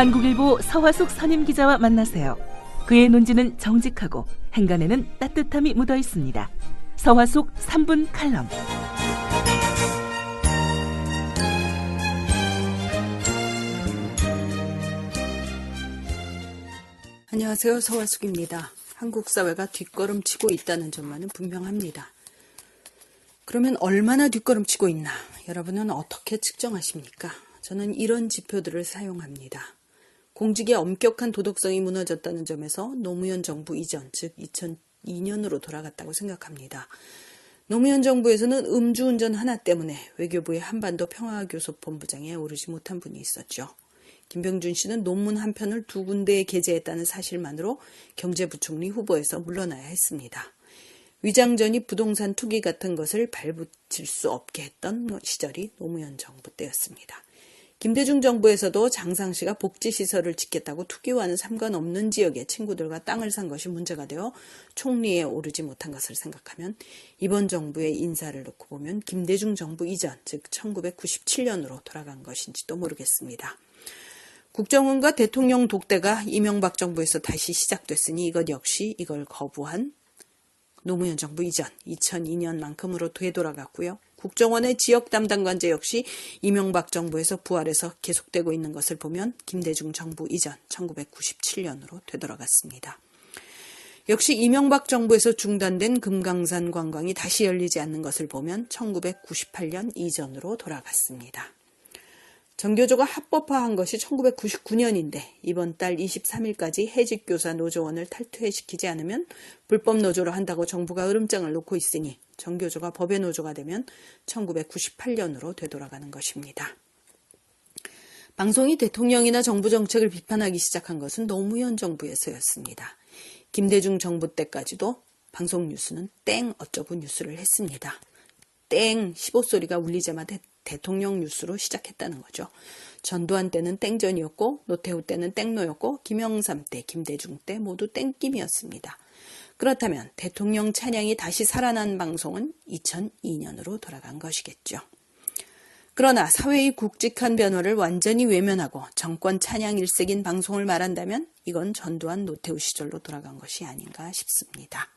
한국일보 서화숙 선임기자와 만나세요. 그의 논지는 정직하고 행간에는 따뜻함이 묻어 있습니다. 서화숙 3분 칼럼. 안녕하세요. 서화숙입니다. 한국 사회가 뒷걸음치고 있다는 점만은 분명합니다. 그러면 얼마나 뒷걸음치고 있나? 여러분은 어떻게 측정하십니까? 저는 이런 지표들을 사용합니다. 공직의 엄격한 도덕성이 무너졌다는 점에서 노무현 정부 이전, 즉 2002년으로 돌아갔다고 생각합니다. 노무현 정부에서는 음주운전 하나 때문에 외교부의 한반도 평화교섭본부장에 오르지 못한 분이 있었죠. 김병준 씨는 논문 한 편을 2군데에 게재했다는 사실만으로 경제부총리 후보에서 물러나야 했습니다. 위장전입 부동산 투기 같은 것을 발붙일 수 없게 했던 시절이 노무현 정부 때였습니다. 김대중 정부에서도 장상 씨가 복지시설을 짓겠다고 투기와는 상관없는 지역에 친구들과 땅을 산 것이 문제가 되어 총리에 오르지 못한 것을 생각하면 이번 정부의 인사를 놓고 보면 김대중 정부 이전, 즉 1997년으로 돌아간 것인지도 모르겠습니다. 국정원과 대통령 독대가 이명박 정부에서 다시 시작됐으니 이것 역시 이걸 거부한 노무현 정부 이전 2002년만큼으로 되돌아갔고요. 국정원의 지역 담당관제 역시 이명박 정부에서 부활해서 계속되고 있는 것을 보면 김대중 정부 이전 1997년으로 되돌아갔습니다. 역시 이명박 정부에서 중단된 금강산 관광이 다시 열리지 않는 것을 보면 1998년 이전으로 돌아갔습니다. 전교조가 합법화한 것이 1999년인데 이번 달 23일까지 해직교사 노조원을 탈퇴시키지 않으면 불법 노조로 한다고 정부가 으름장을 놓고 있으니 전교조가 법의 노조가 되면 1998년으로 되돌아가는 것입니다. 방송이 대통령이나 정부 정책을 비판하기 시작한 것은 노무현 정부에서였습니다. 김대중 정부 때까지도 방송 뉴스는 땡 어쩌고 뉴스를 했습니다. 땡 15소리가 울리자마자 대통령 뉴스로 시작했다는 거죠. 전두환 때는 땡전이었고 노태우 때는 땡노였고 김영삼 때, 김대중 때 모두 땡김이었습니다. 그렇다면 대통령 찬양이 다시 살아난 방송은 2002년으로 돌아간 것이겠죠. 그러나 사회의 굵직한 변화를 완전히 외면하고 정권 찬양 일색인 방송을 말한다면 이건 전두환 노태우 시절로 돌아간 것이 아닌가 싶습니다.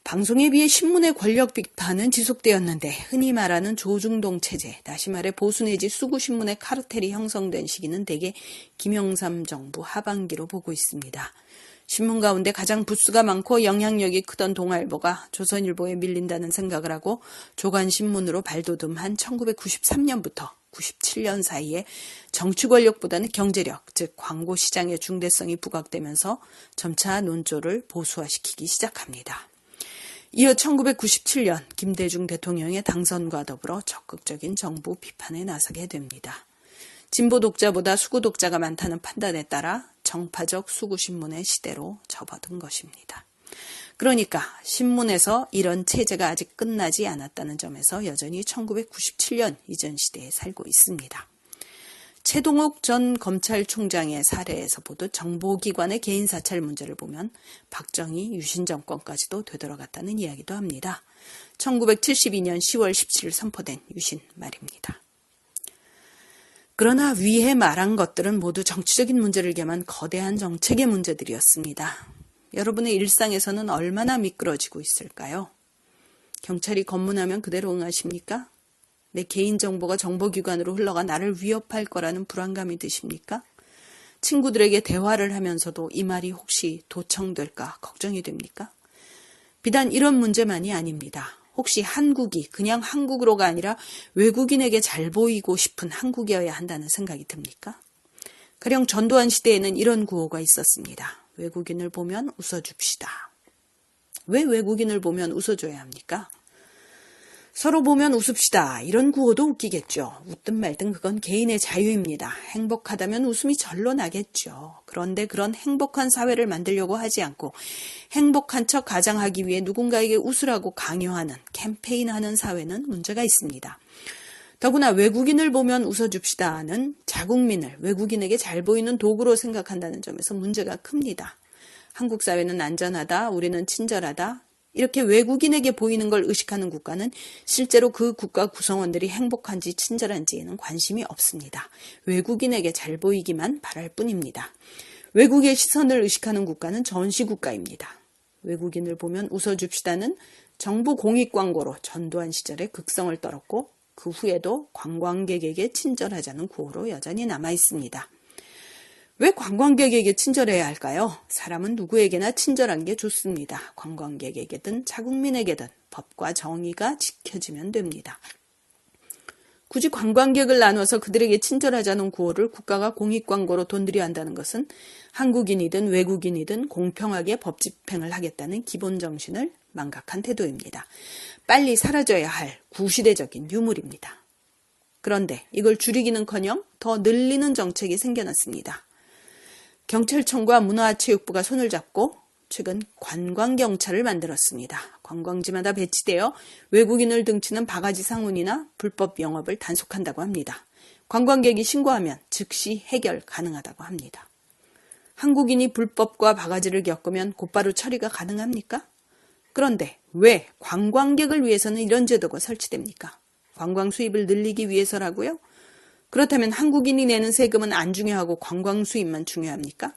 방송에 비해 신문의 권력 비판은 지속되었는데 흔히 말하는 조중동 체제, 다시 말해 보수 내지 수구신문의 카르텔이 형성된 시기는 대개 김영삼 정부 하반기로 보고 있습니다. 신문 가운데 가장 부수가 많고 영향력이 크던 동아일보가 조선일보에 밀린다는 생각을 하고 조간신문으로 발돋움한 1993년부터 97년 사이에 정치 권력보다는 경제력, 즉 광고 시장의 중대성이 부각되면서 점차 논조를 보수화시키기 시작합니다. 이어 1997년 김대중 대통령의 당선과 더불어 적극적인 정부 비판에 나서게 됩니다. 진보 독자보다 수구 독자가 많다는 판단에 따라 정파적 수구신문의 시대로 접어든 것입니다. 그러니까 신문에서 이런 체제가 아직 끝나지 않았다는 점에서 여전히 1997년 이전 시대에 살고 있습니다. 최동욱 전 검찰총장의 사례에서 보듯 정보기관의 개인 사찰 문제를 보면 박정희 유신 정권까지도 되돌아갔다는 이야기도 합니다. 1972년 10월 17일 선포된 유신 말입니다. 그러나 위에 말한 것들은 모두 정치적인 문제를 겸한 거대한 정책의 문제들이었습니다. 여러분의 일상에서는 얼마나 미끄러지고 있을까요? 경찰이 검문하면 그대로 응하십니까? 내 개인정보가 정보기관으로 흘러가 나를 위협할 거라는 불안감이 드십니까? 친구들에게 대화를 하면서도 이 말이 혹시 도청될까 걱정이 됩니까? 비단 이런 문제만이 아닙니다. 혹시 한국이 그냥 한국으로가 아니라 외국인에게 잘 보이고 싶은 한국이어야 한다는 생각이 듭니까? 가령 전두환 시대에는 이런 구호가 있었습니다. 외국인을 보면 웃어줍시다. 왜 외국인을 보면 웃어줘야 합니까? 서로 보면 웃읍시다. 이런 구호도 웃기겠죠. 웃든 말든 그건 개인의 자유입니다. 행복하다면 웃음이 절로 나겠죠. 그런데 그런 행복한 사회를 만들려고 하지 않고 행복한 척 가장하기 위해 누군가에게 웃으라고 강요하는 캠페인하는 사회는 문제가 있습니다. 더구나 외국인을 보면 웃어줍시다는 자국민을 외국인에게 잘 보이는 도구로 생각한다는 점에서 문제가 큽니다. 한국 사회는 안전하다, 우리는 친절하다, 이렇게 외국인에게 보이는 걸 의식하는 국가는 실제로 그 국가 구성원들이 행복한지 친절한지에는 관심이 없습니다. 외국인에게 잘 보이기만 바랄 뿐입니다. 외국의 시선을 의식하는 국가는 전시국가입니다. 외국인을 보면 웃어줍시다는 정부 공익 광고로 전두환 시절에 극성을 떨었고 그 후에도 관광객에게 친절하자는 구호로 여전히 남아 있습니다. 왜 관광객에게 친절해야 할까요? 사람은 누구에게나 친절한 게 좋습니다. 관광객에게든 자국민에게든 법과 정의가 지켜지면 됩니다. 굳이 관광객을 나눠서 그들에게 친절하자는 구호를 국가가 공익광고로 돈들여 한다는 것은 한국인이든 외국인이든 공평하게 법 집행을 하겠다는 기본 정신을 망각한 태도입니다. 빨리 사라져야 할 구시대적인 유물입니다. 그런데 이걸 줄이기는커녕 더 늘리는 정책이 생겨났습니다. 경찰청과 문화체육부가 손을 잡고 최근 관광경찰을 만들었습니다. 관광지마다 배치되어 외국인을 등치는 바가지 상훈이나 불법 영업을 단속한다고 합니다. 관광객이 신고하면 즉시 해결 가능하다고 합니다. 한국인이 불법과 바가지를 겪으면 곧바로 처리가 가능합니까? 그런데 왜 관광객을 위해서는 이런 제도가 설치됩니까? 관광 수입을 늘리기 위해서라고요? 그렇다면 한국인이 내는 세금은 안 중요하고 관광 수입만 중요합니까?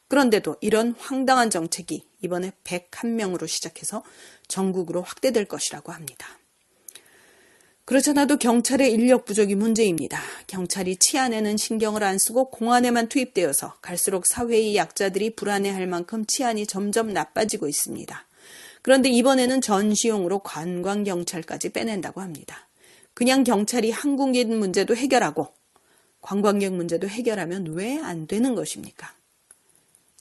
그런데도 이런 황당한 정책이 이번에 101명으로 시작해서 전국으로 확대될 것이라고 합니다. 그렇잖아도 경찰의 인력 부족이 문제입니다. 경찰이 치안에는 신경을 안 쓰고 공안에만 투입되어서 갈수록 사회의 약자들이 불안해할 만큼 치안이 점점 나빠지고 있습니다. 그런데 이번에는 전시용으로 관광경찰까지 빼낸다고 합니다. 그냥 경찰이 한국인 문제도 해결하고 관광객 문제도 해결하면 왜 안 되는 것입니까?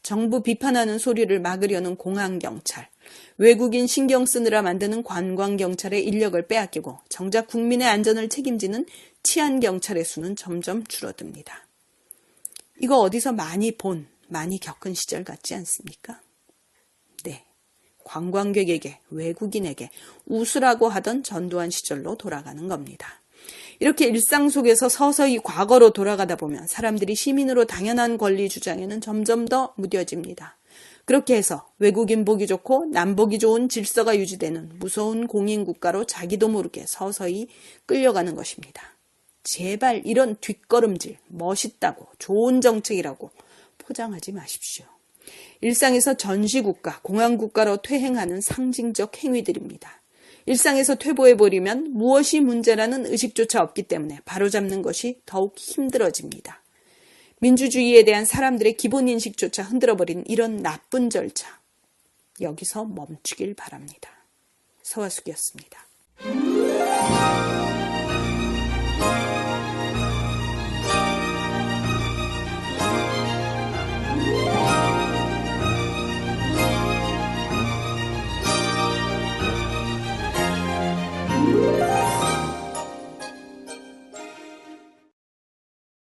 정부 비판하는 소리를 막으려는 공안경찰, 외국인 신경 쓰느라 만드는 관광경찰의 인력을 빼앗기고 정작 국민의 안전을 책임지는 치안경찰의 수는 점점 줄어듭니다. 이거 어디서 많이 겪은 시절 같지 않습니까? 네, 관광객에게, 외국인에게 웃으라고 하던 전두환 시절로 돌아가는 겁니다. 이렇게 일상 속에서 서서히 과거로 돌아가다 보면 사람들이 시민으로 당연한 권리 주장에는 점점 더 무뎌집니다. 그렇게 해서 외국인 보기 좋고 남 보기 좋은 질서가 유지되는 무서운 공인국가로 자기도 모르게 서서히 끌려가는 것입니다. 제발 이런 뒷걸음질, 멋있다고 좋은 정책이라고 포장하지 마십시오. 일상에서 전시국가, 공안국가로 퇴행하는 상징적 행위들입니다. 일상에서 퇴보해버리면 무엇이 문제라는 의식조차 없기 때문에 바로잡는 것이 더욱 힘들어집니다. 민주주의에 대한 사람들의 기본 인식조차 흔들어버린 이런 나쁜 절차, 여기서 멈추길 바랍니다. 서화숙이었습니다.